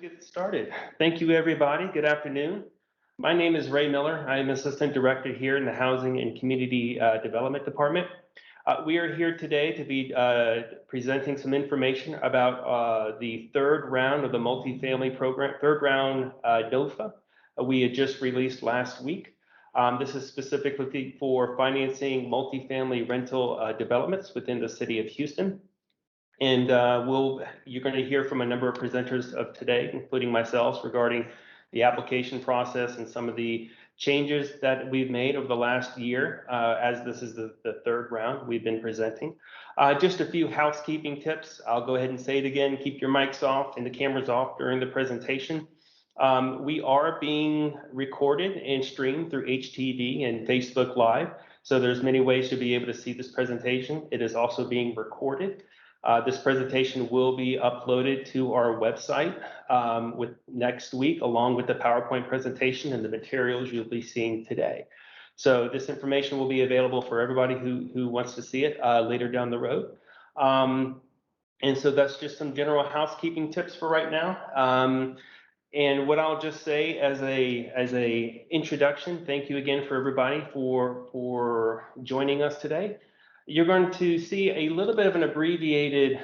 get started. Thank you, everybody. Good afternoon. My name is Ray Miller. I am Assistant Director here in the Housing and Community Development Department. We are here today to be presenting some information about the third round of the multifamily program, third round NOFA we had just released last week. This is specifically for financing multifamily rental developments within the city of Houston. And you're going to hear from a number of presenters of today, including myself, regarding the application process and some of the changes that we've made over the last year, as this is the third round we've been presenting. Just a few housekeeping tips. I'll go ahead and say it again. Keep your mics off and the cameras off during the presentation. We are being recorded and streamed through HTV and Facebook Live. So there's many ways to be able to see this presentation. It is also being recorded. This presentation will be uploaded to our website with next week, along with the PowerPoint presentation and the materials you'll be seeing today. So this information will be available for everybody who wants to see it later down the road. And so that's just some general housekeeping tips for right now. And what I'll just say as a introduction, thank you again for everybody for joining us today. You're going to see a little bit of an abbreviated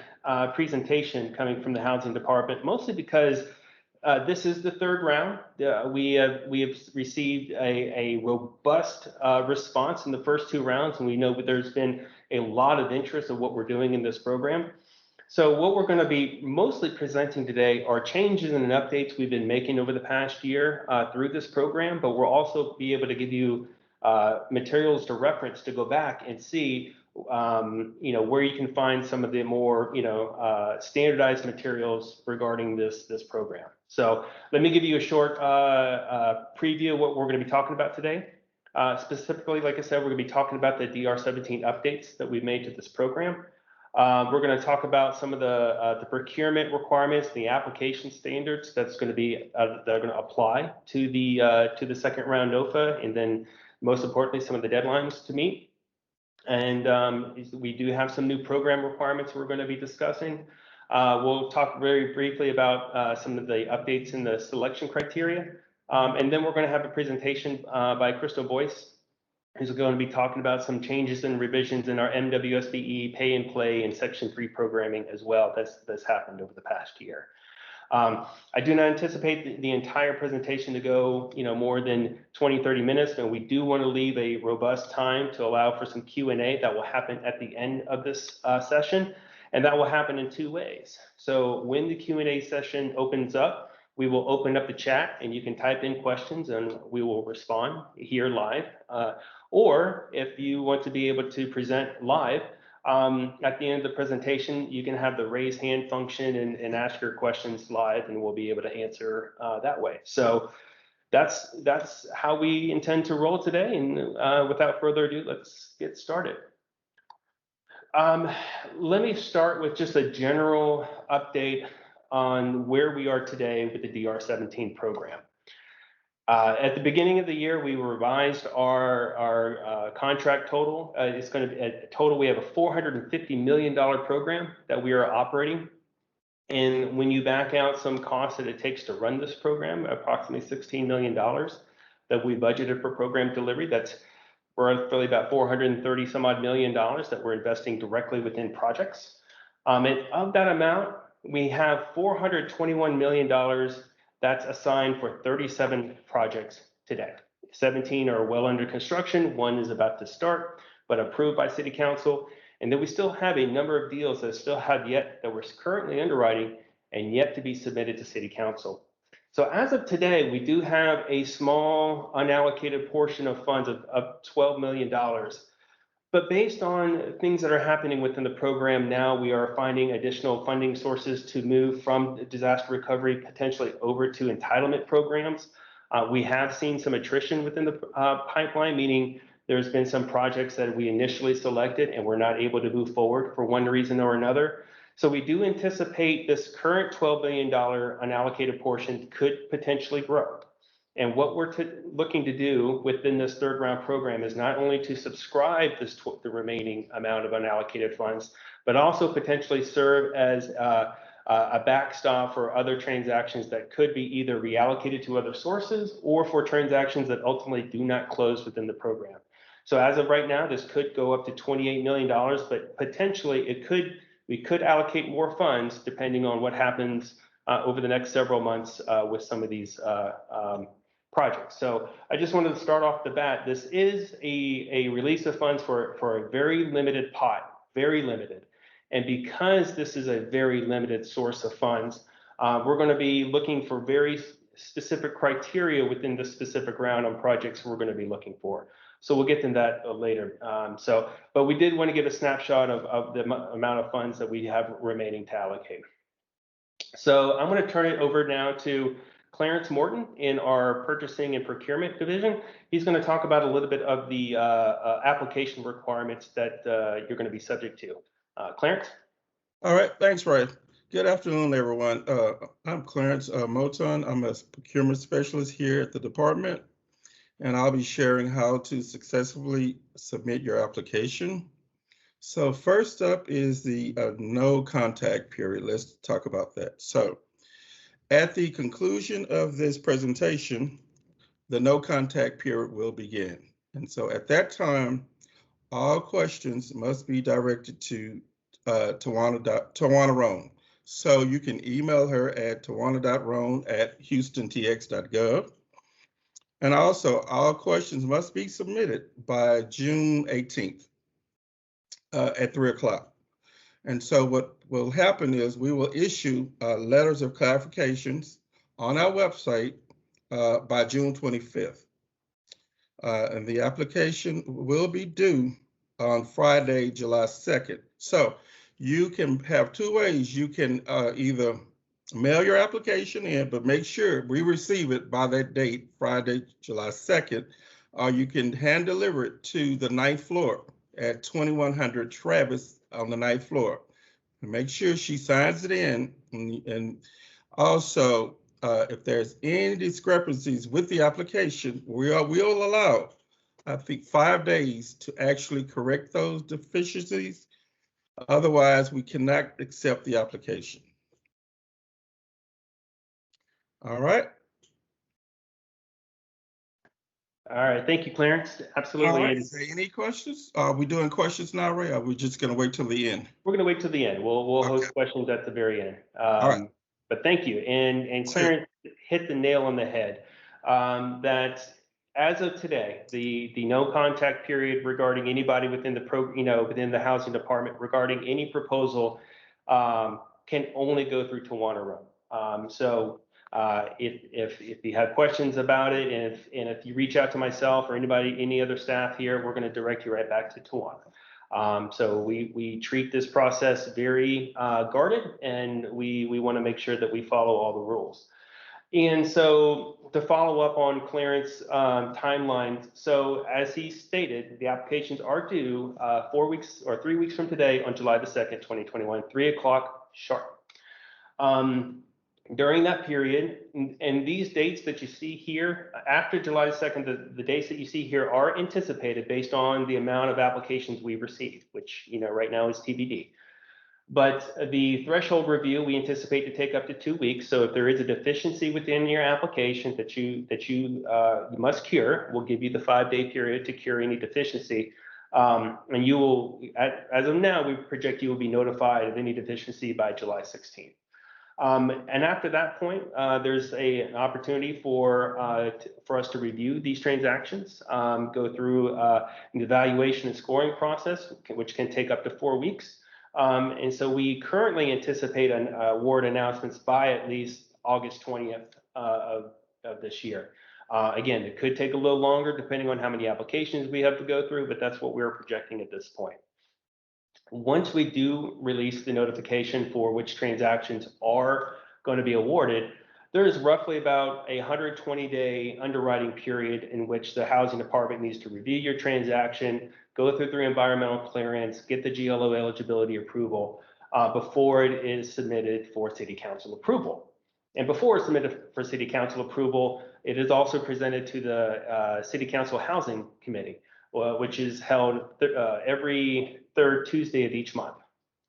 presentation coming from the housing department, mostly because this is the third round. We have received a robust response in the first two rounds, and we know that there's been a lot of interest in what we're doing in this program. So what we're going to be mostly presenting today are changes and updates we've been making over the past year through this program, but we'll also be able to give you materials to reference to go back and see where you can find some of the more, standardized materials regarding this program. So let me give you a short preview of what we're going to be talking about today. Specifically, like I said, we're going to be talking about the DR-17 updates that we've made to this program. We're going to talk about some of the procurement requirements, the application standards that's going to be that are going to apply to the second round NOFA, and then most importantly, some of the deadlines to meet. And we do have some new program requirements we're going to be discussing. We'll talk very briefly about some of the updates in the selection criteria. And then we're going to have a presentation by Crystal Boyce, who's going to be talking about some changes and revisions in our MWSBE pay and play and Section 3 programming as well that's happened over the past year. I do not anticipate the entire presentation to go, more than 20-30 minutes, and we do want to leave a robust time to allow for some Q&A that will happen at the end of this session, and that will happen in two ways. So when the Q&A session opens up, we will open up the chat, and you can type in questions, and we will respond here live. Or if you want to be able to present live, at the end of the presentation, you can have the raise hand function and ask your questions live, and we'll be able to answer that way. So that's how we intend to roll today. And without further ado, let's get started. Let me start with just a general update on where we are today with the DR-17 program. At the beginning of the year, we revised our contract total. It's going to be a total. We have a $450 million program that we are operating. And when you back out some costs that it takes to run this program, approximately $16 million that we budgeted for program delivery, that's roughly about $430 some odd million that we're investing directly within projects. And of that amount, we have $421 million that's assigned for 37 projects today. 17 are well under construction. One is about to start, but approved by City Council. And then we still have a number of deals that we're currently underwriting and yet to be submitted to City Council. So as of today, we do have a small unallocated portion of funds of $12 million. But based on things that are happening within the program now, we are finding additional funding sources to move from disaster recovery potentially over to entitlement programs. We have seen some attrition within the pipeline, meaning there's been some projects that we initially selected and we're not able to move forward for one reason or another. So we do anticipate this current $12 billion unallocated portion could potentially grow. And what we're looking to do within this third round program is not only to subscribe the remaining amount of unallocated funds, but also potentially serve as a backstop for other transactions that could be either reallocated to other sources or for transactions that ultimately do not close within the program. So as of right now, this could go up to $28 million, but potentially we could allocate more funds depending on what happens over the next several months with some of these projects. So I just wanted to start off the bat. This is a release of funds for a very limited pot, very limited. And because this is a very limited source of funds, we're going to be looking for very specific criteria within the specific round on projects we're going to be looking for. So we'll get to that later. But we did want to give a snapshot of the amount of funds that we have remaining to allocate. So I'm going to turn it over now to Clarence Morton in our Purchasing and Procurement Division. He's going to talk about a little bit of the application requirements that you're going to be subject to. Clarence? All right, thanks, Ray. Good afternoon, everyone. I'm Clarence Moton. I'm a procurement specialist here at the department, and I'll be sharing how to successfully submit your application. So first up is the no contact period. Let's talk about that. So at the conclusion of this presentation, the no contact period will begin. And so at that time, all questions must be directed to Tawana Roan. So you can email her at tawana.roan@houstontx.gov. And also, all questions must be submitted by June 18th at 3 o'clock. And so what will happen is we will issue letters of clarifications on our website by June 25th. And the application will be due on Friday, July 2nd. So you can have two ways. You can either mail your application in, but make sure we receive it by that date, Friday, July 2nd, or you can hand deliver it to the 9th floor at 2100 Travis on the 9th floor. And make sure she signs it in. And also, if there's any discrepancies with the application, we'll allow, I think, 5 days to actually correct those deficiencies. Otherwise, we cannot accept the application. All right. All right, thank you, Clarence. Absolutely. All right. Any questions? Are we doing questions now, Ray? Or are we just going to wait till the end? We're going to wait till the end. We'll Okay. host questions at the very end. All right. But thank you. And Clarence hit the nail on the head. That as of today, the no contact period regarding anybody within the within the housing department regarding any proposal can only go through Tawana Roan. If you have questions about it, and if you reach out to myself or any other staff here, we're going to direct you right back to Tawana. So we treat this process very guarded, and we want to make sure that we follow all the rules. And so to follow up on Clarence timelines, so as he stated, the applications are due 4 weeks or 3 weeks from today on July the 2nd, 2021, 3 o'clock sharp. During that period, and these dates that you see here, after July 2nd, the dates that you see here are anticipated based on the amount of applications we've received, which right now is TBD. But the threshold review, we anticipate to take up to 2 weeks. So if there is a deficiency within your application that you must cure, we'll give you the 5-day period to cure any deficiency. And you will, as of now, we project you will be notified of any deficiency by July 16th. And after that point, there's an opportunity for us to review these transactions, go through an evaluation and scoring process, which can take up to 4 weeks. And so we currently anticipate an award announcements by at least August 20th of this year. Again, it could take a little longer depending on how many applications we have to go through, but that's what we're projecting at this point. Once we do release the notification for which transactions are going to be awarded, there is roughly about a 120-day underwriting period in which the housing department needs to review your transaction, go through their environmental clearance, get the GLO eligibility approval before it is submitted for city council approval. And before it's submitted for city council approval, it is also presented to the city council housing committee, which is held every third Tuesday of each month.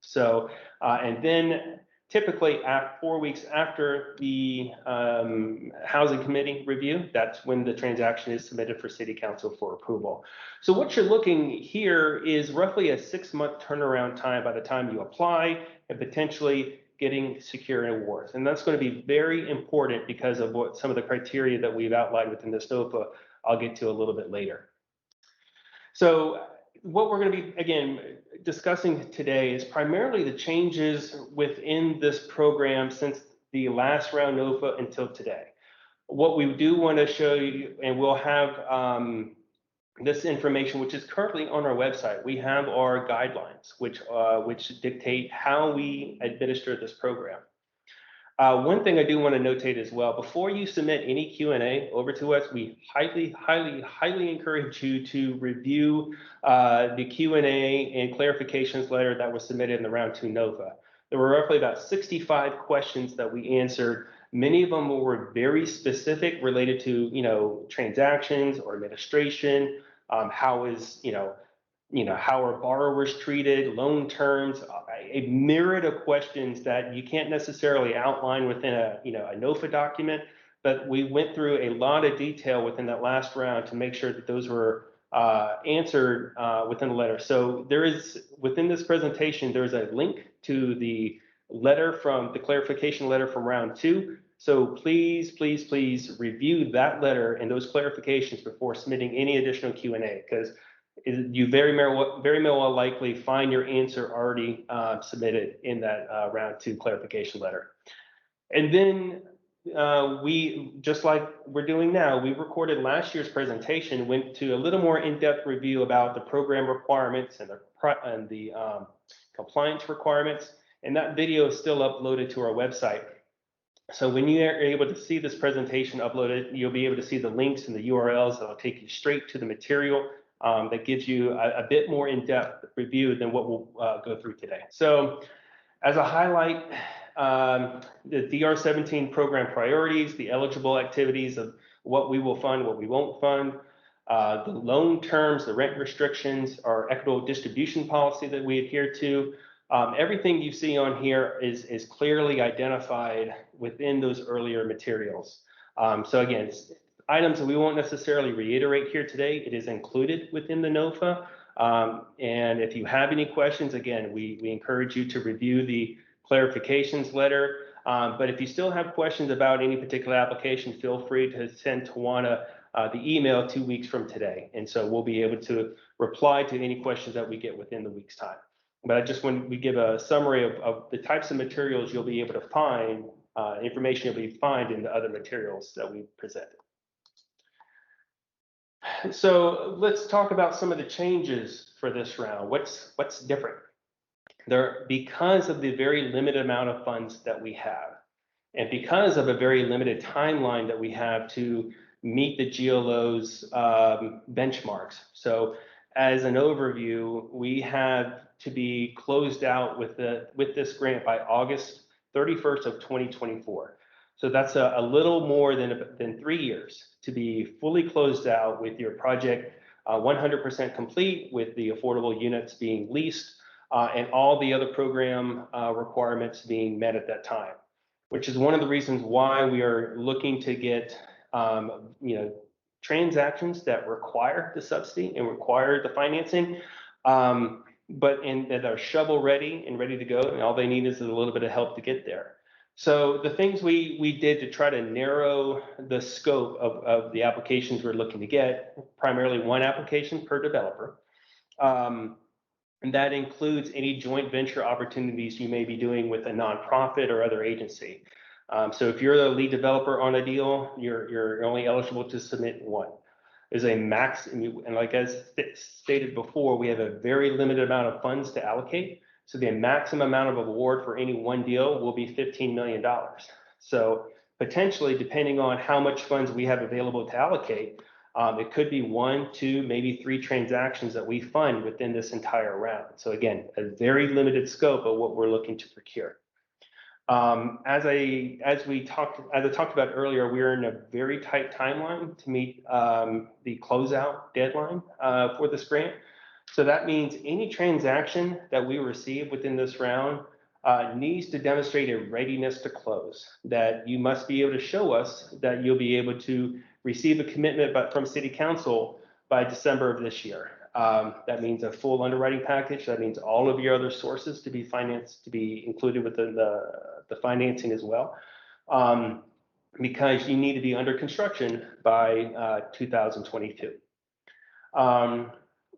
So, and then typically 4 weeks after the housing committee review, that's when the transaction is submitted for city council for approval. So what you're looking here is roughly a 6-month turnaround time by the time you apply and potentially getting secure awards. And that's going to be very important because of what some of the criteria that we've outlined within this NOFA I'll get to a little bit later. So what we're going to be, again, discussing today is primarily the changes within this program since the last round NOFA until today. What we do want to show you, and we'll have this information, which is currently on our website. We have our guidelines, which dictate how we administer this program. One thing I do want to notate as well, before you submit any Q&A over to us, we highly encourage you to review the Q&A and clarifications letter that was submitted in the round 2 NOFA. There were roughly about 65 questions that we answered. Many of them were very specific, related to transactions or administration, how are borrowers treated, loan terms, a myriad of questions that you can't necessarily outline within a NOFA document, but we went through a lot of detail within that last round to make sure that those were answered within the letter. So there is, within this presentation, there's a link to the clarification letter from round 2. So please review that letter and those clarifications before submitting any additional Q&A, because you very well likely find your answer already submitted in that round 2 clarification letter. And then we, just like we're doing now, we recorded last year's presentation, went to a little more in-depth review about the program requirements and the compliance requirements, and that video is still uploaded to our website. So when you are able to see this presentation uploaded, you'll be able to see the links and the URLs that will take you straight to the material that gives you a bit more in-depth review than what we'll go through today. So as a highlight, the DR17 program priorities, the eligible activities of what we will fund, what we won't fund, the loan terms, the rent restrictions, our equitable distribution policy that we adhere to. Everything you see on here is clearly identified within those earlier materials. So again, items that we won't necessarily reiterate here today. It is included within the NOFA. And if you have any questions, again, we encourage you to review the clarifications letter. But if you still have questions about any particular application, feel free to send Tawana the email 2 weeks from today. And so we'll be able to reply to any questions that we get within the week's time. But I just want to give a summary of the types of materials you'll be able to find, information you'll be find in the other materials that we presented. So let's talk about some of the changes for this round. What's different? Because of the very limited amount of funds that we have, and because of a very limited timeline that we have to meet the GLO's benchmarks. So as an overview, we have to be closed out with this grant by August 31st of 2024. So that's a little more than 3 years to be fully closed out with your project 100% complete, with the affordable units being leased and all the other program requirements being met at that time, which is one of the reasons why we are looking to get transactions that require the subsidy and require the financing, but that are shovel ready and ready to go, and all they need is a little bit of help to get there. So the things we did to try to narrow the scope of the applications we're looking to get, primarily one application per developer. And that includes any joint venture opportunities you may be doing with a nonprofit or other agency. So if you're the lead developer on a deal, you're only eligible to submit one. There's a max, and like as stated before, we have a very limited amount of funds to allocate. So the maximum amount of award for any one deal will be $15 million. So potentially, depending on how much funds we have available to allocate, it could be 1, 2, maybe 3 transactions that we fund within this entire round. So again, a very limited scope of what we're looking to procure. As I talked about earlier, we're in a very tight timeline to meet the closeout deadline for this grant. So that means any transaction that we receive within this round needs to demonstrate a readiness to close, that you must be able to show us that you'll be able to receive a commitment from City Council by December of this year. That means a full underwriting package. That means all of your other sources to be financed, to be included within the financing as well. Because you need to be under construction by 2022.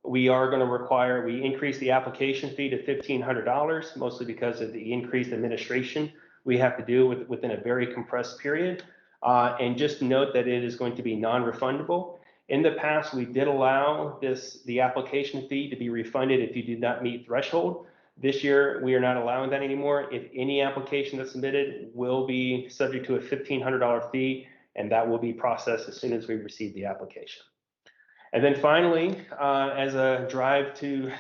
We are going to require, we increase the application fee to $1,500, mostly because of the increased administration we have to do within a very compressed period. And just note that it is going to be non-refundable. In the past, we did allow the application fee to be refunded if you did not meet threshold. This year, we are not allowing that anymore. If any application that's submitted will be subject to a $1,500 fee, and that will be processed as soon as we receive the application. And then finally, as a drive to,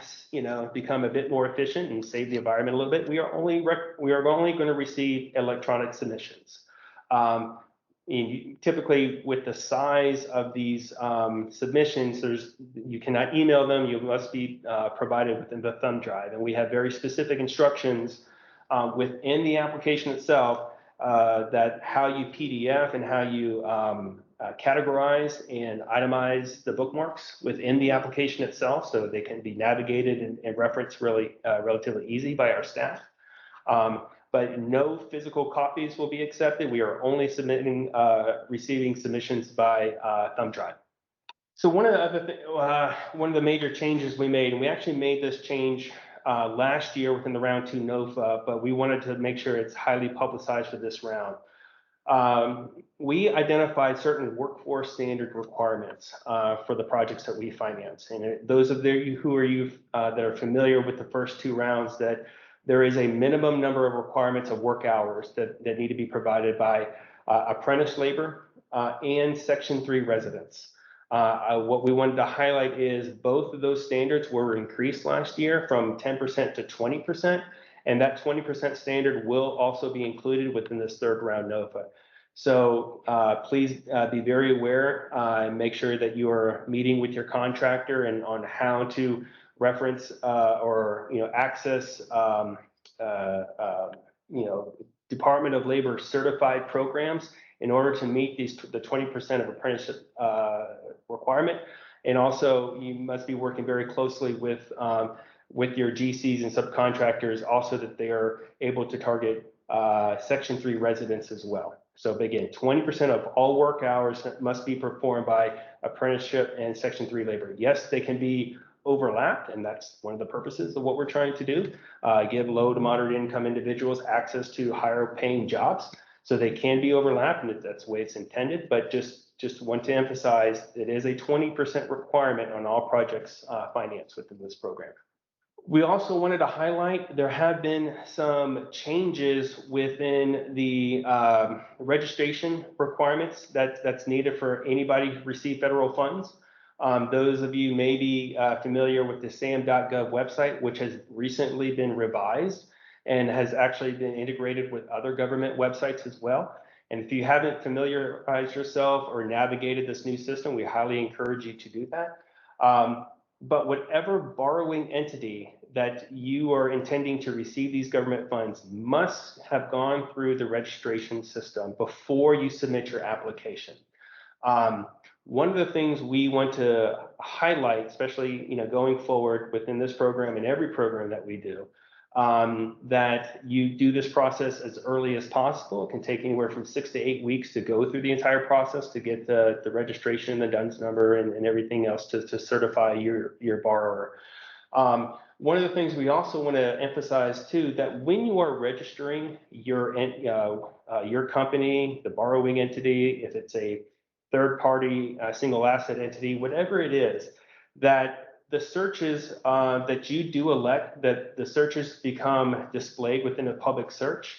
become a bit more efficient and save the environment a little bit, we are only going to receive electronic submissions. Typically, with the size of these submissions, you cannot email them. You must be provided within the thumb drive, and we have very specific instructions within the application itself that how you PDF and how you categorize and itemize the bookmarks within the application itself, so they can be navigated and referenced really relatively easy by our staff. But no physical copies will be accepted. We are only receiving submissions by thumb drive. So one of the major changes we made, and we actually made this change last year within the round 2 NOFA, but we wanted to make sure it's highly publicized for this round. We identified certain workforce standard requirements for the projects that we finance. And those of you that are familiar with the first 2 rounds, that there is a minimum number of requirements of work hours that need to be provided by apprentice labor and Section 3 residents. What we wanted to highlight is both of those standards were increased last year from 10% to 20%, and that 20% standard will also be included within this 3rd round NOFA. So please be very aware and make sure that you are meeting with your contractor and on how to reference or access Department of Labor certified programs in order to meet the 20% of apprenticeship requirement. And also you must be working very closely with your GCs and subcontractors also, that they are able to target Section 3 residents as well. So again, 20% of all work hours must be performed by apprenticeship and Section 3 labor. Yes, they can be overlapped, and that's one of the purposes of what we're trying to do, give low to moderate income individuals access to higher paying jobs. So they can be overlapped, and that's the way it's intended, but just want to emphasize it is a 20% requirement on all projects financed within this program. We also wanted to highlight there have been some changes within the registration requirements that's needed for anybody who receive federal funds. Those of you may be familiar with the sam.gov website, which has recently been revised and has actually been integrated with other government websites as well. And if you haven't familiarized yourself or navigated this new system, we highly encourage you to do that. But whatever borrowing entity that you are intending to receive these government funds must have gone through the registration system before you submit your application. One of the things we want to highlight, especially going forward within this program and every program that we do, that you do this process as early as possible. It can take anywhere from 6 to 8 weeks to go through the entire process to get the registration, the DUNS number, and everything else to certify your borrower. One of the things we also want to emphasize too, that when you are registering your company, the borrowing entity, if it's a third party, single asset entity, whatever it is, that the searches that you do elect, that the searches become displayed within a public search.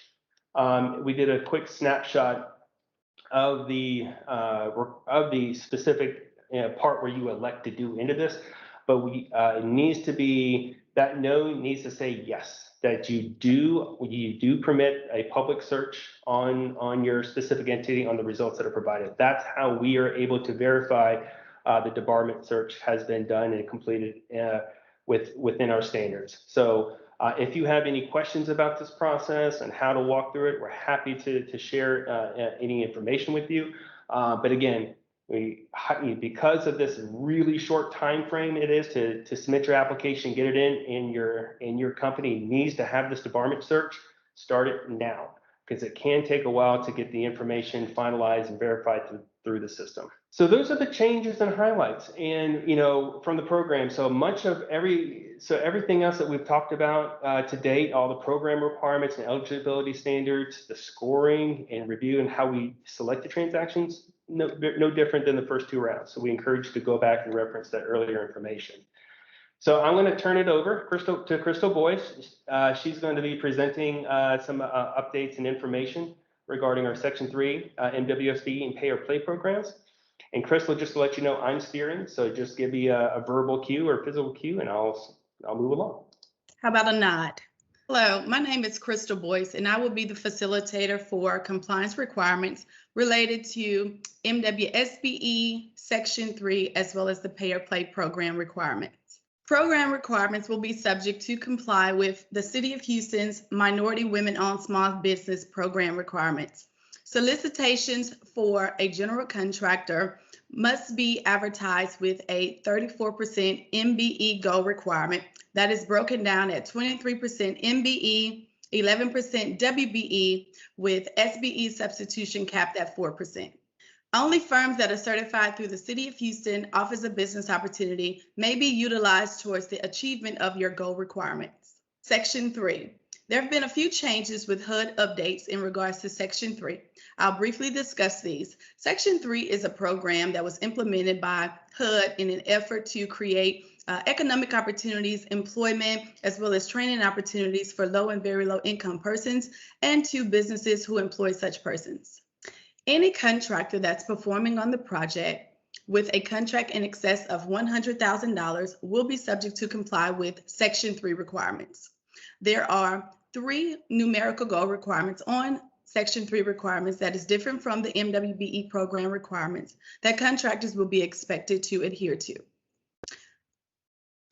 We did a quick snapshot of the specific part where you elect to do into this, but it needs to be, that no needs to say yes, that you do permit a public search on your specific entity on the results that are provided. That's how we are able to verify the debarment search has been done and completed within our standards. So If you have any questions about this process and how to walk through it, we're happy to share any information with you. But again, because of this really short time frame it is to submit your application, get it in your company needs to have this debarment search, start it now, because it can take a while to get the information finalized and verified through the system. So those are the changes and highlights, and from the program. So much of everything else that we've talked about to date, all the program requirements and eligibility standards, the scoring and review, and how we select the transactions, no different than the first two rounds. So we encourage you to go back and reference that earlier information. So I'm going to turn it over to Crystal Boyce. She's going to be presenting some updates and information regarding our Section 3 MWSBE and pay or play programs. And Crystal, just to let you know, I'm steering, so just give me a verbal cue or physical cue, and I'll move along. How about a nod? Hello, my name is Crystal Boyce, and I will be the facilitator for compliance requirements related to MWSBE Section 3, as well as the pay or play program requirements. Program requirements will be subject to comply with the City of Houston's Minority Women-Owned Small Business Program requirements. Solicitations for a general contractor must be advertised with a 34% MBE goal requirement that is broken down at 23% MBE, 11% WBE, with SBE substitution capped at 4%. Only firms that are certified through the City of Houston Office of Business Opportunity may be utilized towards the achievement of your goal requirements. Section 3. There have been a few changes with HUD updates in regards to Section 3. I'll briefly discuss these. Section 3 is a program that was implemented by HUD in an effort to create economic opportunities, employment, as well as training opportunities for low and very low income persons and to businesses who employ such persons. Any contractor that's performing on the project with a contract in excess of $100,000 will be subject to comply with Section 3 requirements. There are 3 numerical goal requirements on Section 3 requirements that is different from the MWBE program requirements that contractors will be expected to adhere to.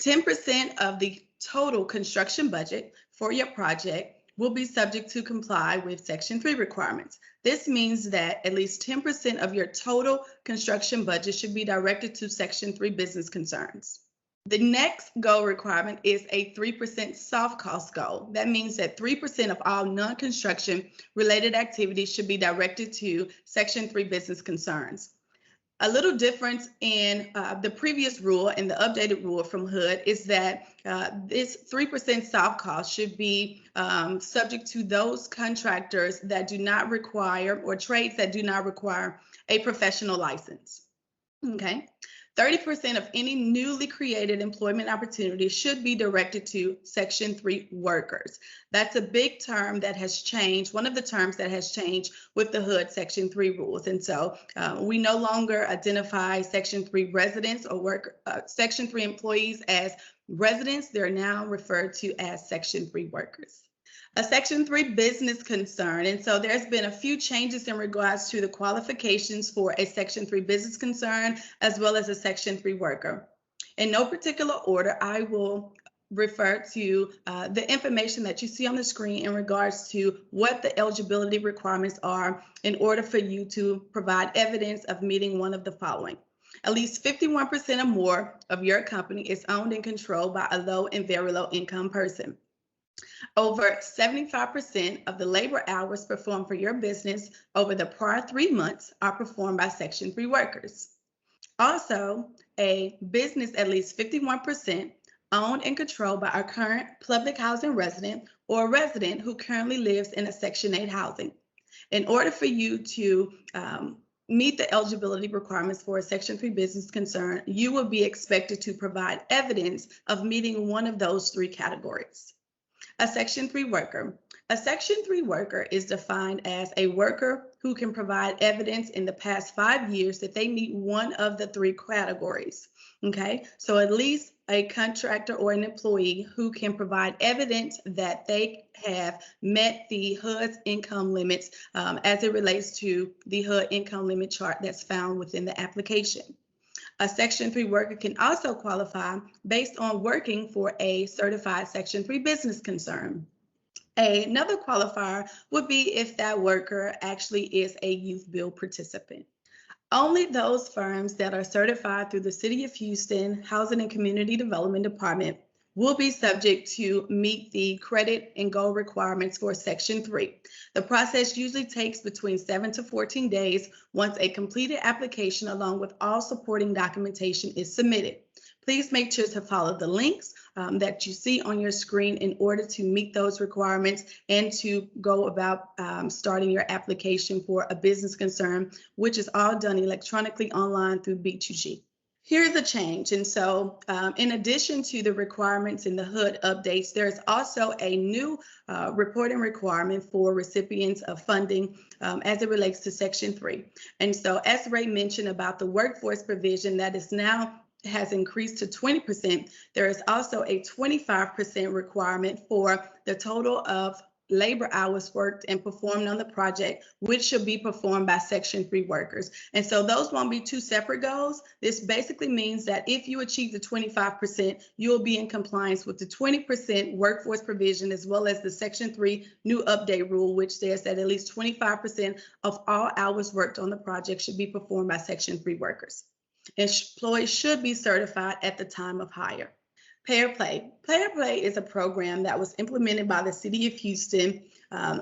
10% of the total construction budget for your project will be subject to comply with Section 3 requirements. This means that at least 10% of your total construction budget should be directed to Section 3 business concerns. The next goal requirement is a 3% soft cost goal. That means that 3% of all non-construction related activities should be directed to Section 3 business concerns. A little difference in the previous rule and the updated rule from HUD is that this 3% soft cost should be subject to those contractors that do not require, or trades that do not require, a professional license. Okay. 30% of any newly created employment opportunities should be directed to Section 3 workers. That's a big term that has changed, one of the terms that has changed with the HUD Section 3 rules. And so we no longer identify Section 3 residents or Section 3 employees as residents. They're now referred to as Section 3 workers. A Section 3 business concern. And so there's been a few changes in regards to the qualifications for a Section 3 business concern, as well as a Section 3 worker. In no particular order, I will refer to the information that you see on the screen in regards to what the eligibility requirements are in order for you to provide evidence of meeting one of the following. At least 51% or more of your company is owned and controlled by a low and very low income person. Over 75% of the labor hours performed for your business over the prior 3 months are performed by Section 3 workers. Also, a business at least 51% owned and controlled by a current public housing resident or a resident who currently lives in a Section 8 housing. In order for you to meet the eligibility requirements for a Section 3 business concern, you will be expected to provide evidence of meeting one of those 3 categories. A Section 3 worker. A Section 3 worker is defined as a worker who can provide evidence in the past 5 years that they meet one of the 3 categories. Okay, so at least a contractor or an employee who can provide evidence that they have met the HUD's income limits as it relates to the HUD income limit chart that's found within the application. A Section 3 worker can also qualify based on working for a certified Section 3 business concern. Another qualifier would be if that worker actually is a youth build participant. Only those firms that are certified through the City of Houston Housing and Community Development Department will be subject to meet the credit and goal requirements for Section 3. The process usually takes between 7 to 14 days once a completed application along with all supporting documentation is submitted. Please make sure to follow the links that you see on your screen in order to meet those requirements and to go about starting your application for a business concern, which is all done electronically online through B2G. Here's a change. And so in addition to the requirements in the HUD updates, there's also a new reporting requirement for recipients of funding as it relates to Section 3. And so as Ray mentioned about the workforce provision that is now has increased to 20%, there is also a 25% requirement for the total of labor hours worked and performed on the project, which should be performed by Section 3 workers. And so those won't be two separate goals. This basically means that if you achieve the 25%, you will be in compliance with the 20% workforce provision, as well as the Section 3 new update rule, which says that at least 25% of all hours worked on the project should be performed by Section 3 workers. Employees should be certified at the time of hire. Pay or Play. Pay or Play is a program that was implemented by the City of Houston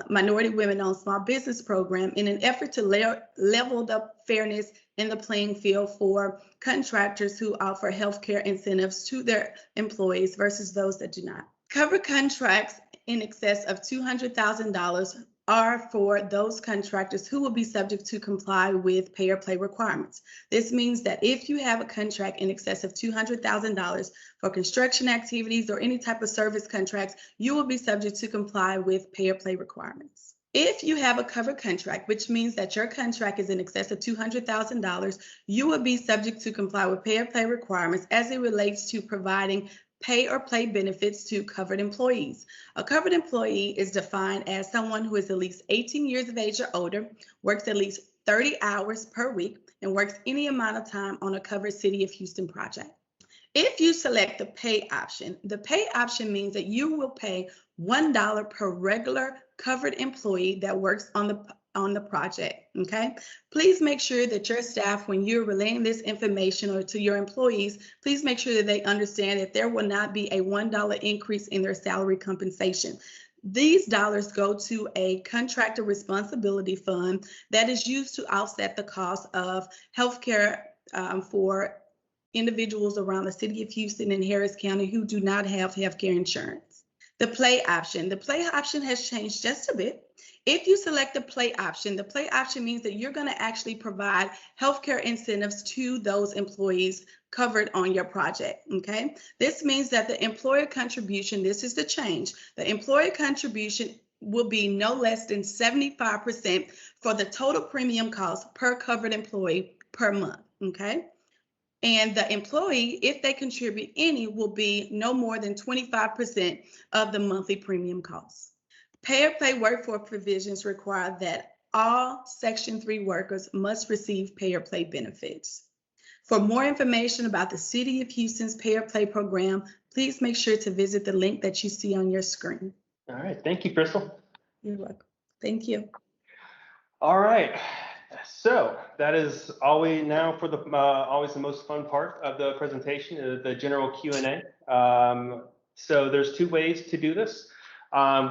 Minority Women-Owned Small Business Program in an effort to level the fairness in the playing field for contractors who offer healthcare incentives to their employees versus those that do not. Covered contracts in excess of $200,000 are for those contractors who will be subject to comply with pay or play requirements. This means that if you have a contract in excess of $200,000 for construction activities or any type of service contracts, you will be subject to comply with pay or play requirements. If you have a covered contract, which means that your contract is in excess of $200,000, you will be subject to comply with pay or play requirements as it relates to providing pay or play benefits to covered employees. A covered employee is defined as someone who is at least 18 years of age or older, works at least 30 hours per week, and works any amount of time on a covered City of Houston project. If you select the pay option means that you will pay $1 per regular covered employee that works on the project, okay? Please make sure that your staff, when you're relaying this information or to your employees, please make sure that they understand that there will not be a $1 increase in their salary compensation. These dollars go to a contractor responsibility fund that is used to offset the cost of healthcare for individuals around the City of Houston and Harris County who do not have healthcare insurance. The play option has changed just a bit. If you select the play option means that you're going to actually provide healthcare incentives to those employees covered on your project, okay? This means that the employer contribution, this is the change, the employer contribution will be no less than 75% for the total premium cost per covered employee per month, okay? And the employee, if they contribute any, will be no more than 25% of the monthly premium costs. Pay or play workforce provisions require that all Section 3 workers must receive pay or play benefits. For more information about the City of Houston's pay or play program, please make sure to visit the link that you see on your screen. All right, thank you, Crystal. You're welcome. Thank you. All right, so that is all we now for the always the most fun part of the presentation, the general Q&A. So there's two ways to do this.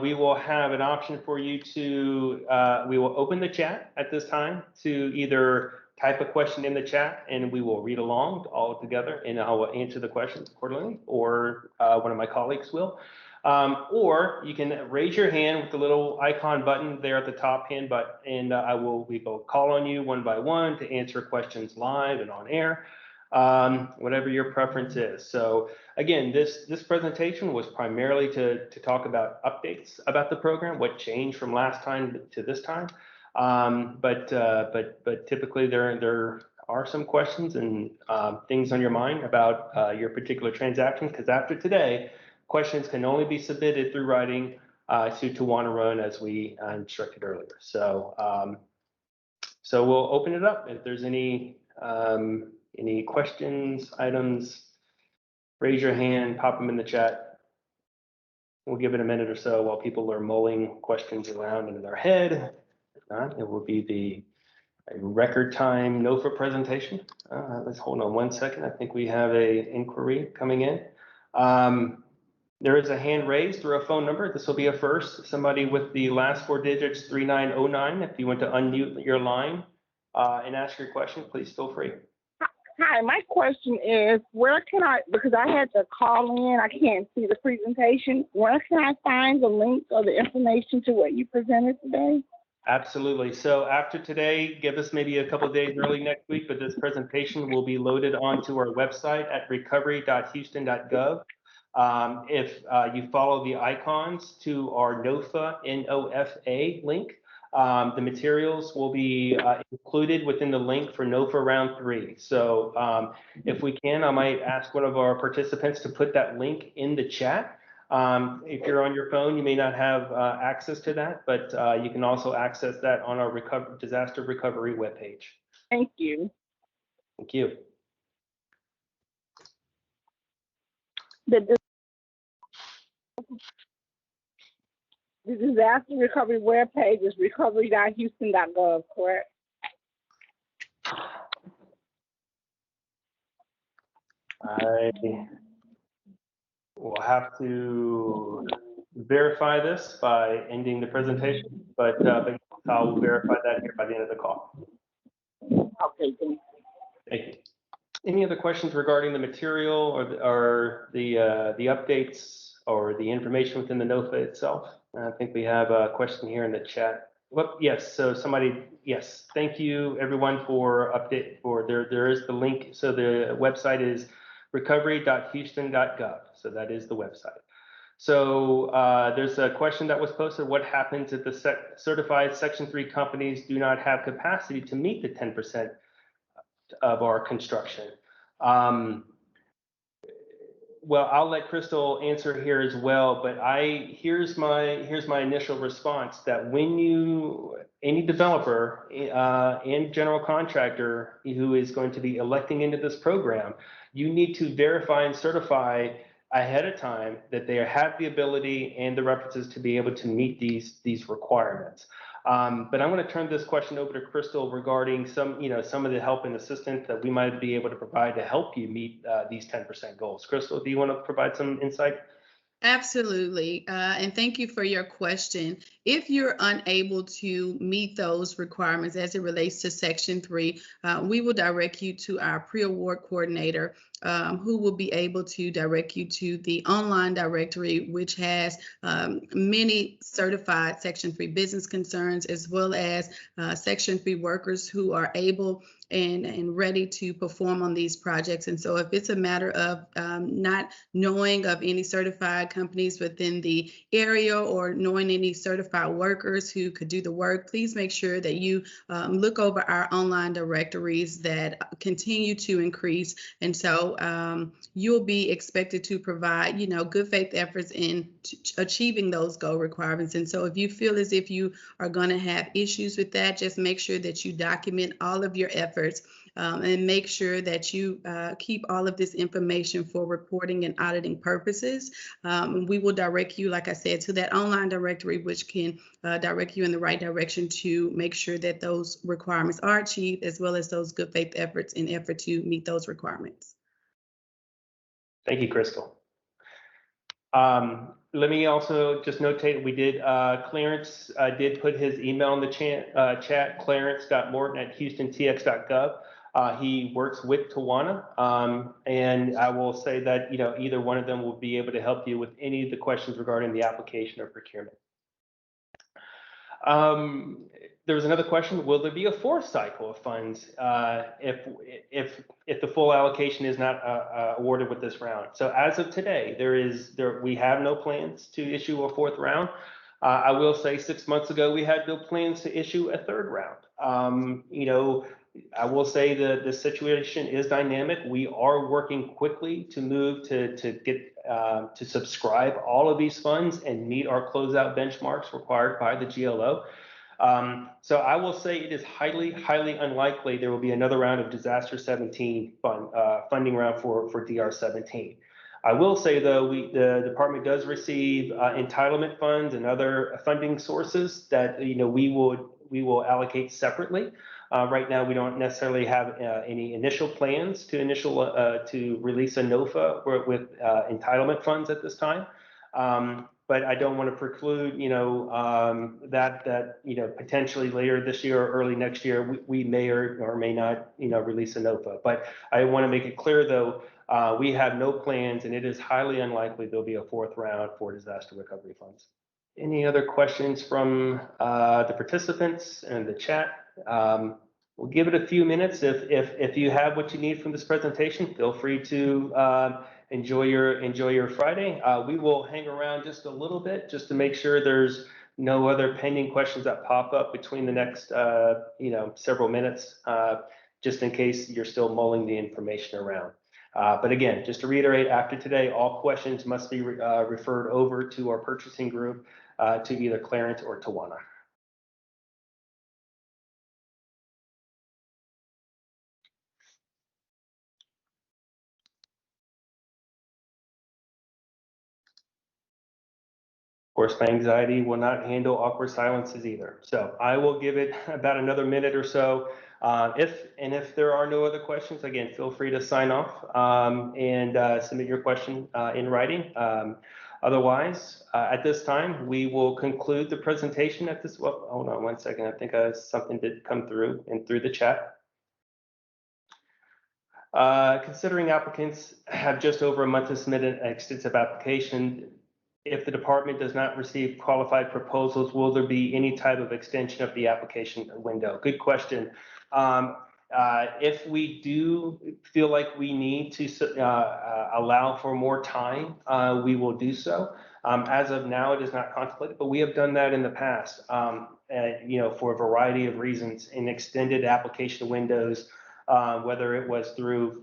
We will have an option for you to, we will open the chat at this time to either type a question in the chat and we will read along all together and I will answer the questions accordingly, or one of my colleagues will. Or you can raise your hand with the little icon button there at the top, hand button, and we will call on you one by one to answer questions live and on air, whatever your preference is. So again, this presentation was primarily to talk about updates about the program, what changed from last time to this time. But typically there are some questions and things on your mind about your particular transaction, because after today, questions can only be submitted through writing to Tawana Run as we instructed earlier. So so we'll open it up if there's any Any questions, items? Raise your hand, pop them in the chat. We'll give it a minute or so while people are mulling questions around in their head. If not, it will be a record time NOFA presentation. Let's hold on one second. I think we have a inquiry coming in. There is a hand raised through a phone number. This will be a first. Somebody with the last four digits, 3909. If you want to unmute your line and ask your question, please feel free. Hi, my question is, where can I, because I had to call in, I can't see the presentation, where can I find the link or the information to what you presented today? Absolutely. So after today, give us maybe a couple of days early next week, but this presentation will be loaded onto our website at recovery.houston.gov. If you follow the icons to our NOFA, N-O-F-A link, the materials will be included within the link for NOFA round 3. So if we can, I might ask one of our participants to put that link in the chat. If you're on your phone, you may not have access to that, but you can also access that on our disaster recovery webpage. Thank you. Thank you. The disaster recovery webpage is recovery.houston.gov, correct? I will have to verify this by ending the presentation, but I'll verify that here by the end of the call. Okay, thank you. Thank you. Any other questions regarding the material or the updates or the information within the NOFA itself? I think we have a question here in the chat. Well, yes, so somebody, yes, thank you everyone for update. There is the link. So the website is recovery.houston.gov. So that is the website. So there's a question that was posted. What happens if the certified Section 3 companies do not have capacity to meet the 10% of our construction? Well, I'll let Crystal answer here as well, but here's my initial response that when any developer and general contractor who is going to be electing into this program, you need to verify and certify ahead of time that they have the ability and the references to be able to meet these requirements. But I'm going to turn this question over to Crystal regarding some of the help and assistance that we might be able to provide to help you meet these 10% goals. Crystal, do you want to provide some insight? Absolutely. And thank you for your question. If you're unable to meet those requirements as it relates to Section 3, we will direct you to our pre-award coordinator, who will be able to direct you to the online directory, which has many certified Section 3 business concerns, as well as Section 3 workers who are able and ready to perform on these projects. And so if it's a matter of not knowing of any certified companies within the area or knowing any certified workers who could do the work, please make sure that you look over our online directories that continue to increase. And so you'll be expected to provide, good faith efforts in achieving those goal requirements. And so if you feel as if you are going to have issues with that, just make sure that you document all of your efforts and make sure that you keep all of this information for reporting and auditing purposes. We will direct you, like I said, to that online directory, which can direct you in the right direction to make sure that those requirements are achieved, as well as those good faith efforts in effort to meet those requirements. Thank you, Crystal. Let me also just notate we did, Clarence did put his email in the chat, clarence.morton@houstontx.gov. He works with Tawana, and I will say that, either one of them will be able to help you with any of the questions regarding the application or procurement. There was another question. Will there be a fourth cycle of funds if the full allocation is not awarded with this round? So as of today, we have no plans to issue a fourth round. I will say 6 months ago, we had no plans to issue a third round. I will say that the situation is dynamic. We are working quickly to move to get to subscribe all of these funds and meet our closeout benchmarks required by the GLO. So I will say it is highly, highly unlikely there will be another round of Disaster 17 funding round for DR 17. I will say though, the department does receive entitlement funds and other funding sources that we will allocate separately. Right now, we don't necessarily have any initial plans to release a NOFA with entitlement funds at this time. But I don't want to preclude, that potentially later this year or early next year, we may or may not, release a NOFA. But I want to make it clear, though, we have no plans, and it is highly unlikely there'll be a fourth round for disaster recovery funds. Any other questions from the participants and the chat? We'll give it a few minutes. If you have what you need from this presentation, feel free to enjoy your Friday. We will hang around just a little bit just to make sure there's no other pending questions that pop up between the next several minutes, just in case you're still mulling the information around. But again, just to reiterate, after today, all questions must be referred over to our purchasing group, to either Clarence or Tawana. Of course, my anxiety will not handle awkward silences either. So I will give it about another minute or so. If there are no other questions, again, feel free to sign off and submit your question in writing. Otherwise, at this time, we will conclude the presentation at this. Well, hold on one second. I think something did come through through the chat. Considering applicants have just over a month to submit an extensive application, if the department does not receive qualified proposals, will there be any type of extension of the application window? Good question. If we do feel like we need to allow for more time, we will do so. As of now, it is not contemplated, but we have done that in the past, for a variety of reasons in extended application windows, whether it was through,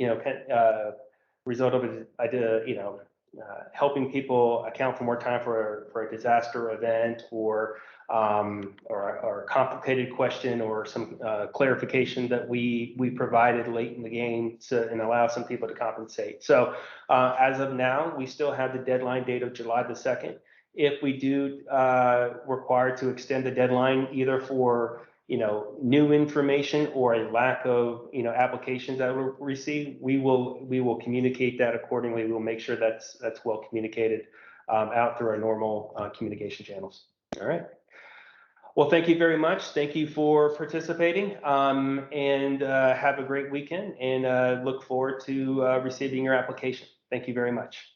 result of helping people account for more time for a disaster event or a complicated question or some clarification that we provided late in the game and allow some people to compensate. So as of now, we still have the deadline date of July the 2nd. If we do require to extend the deadline either for new information or a lack of applications that we'll receive, we will communicate that accordingly. We'll make sure that's well communicated out through our normal communication channels. All right. Well, thank you very much. Thank you for participating, and have a great weekend, and look forward to receiving your application. Thank you very much.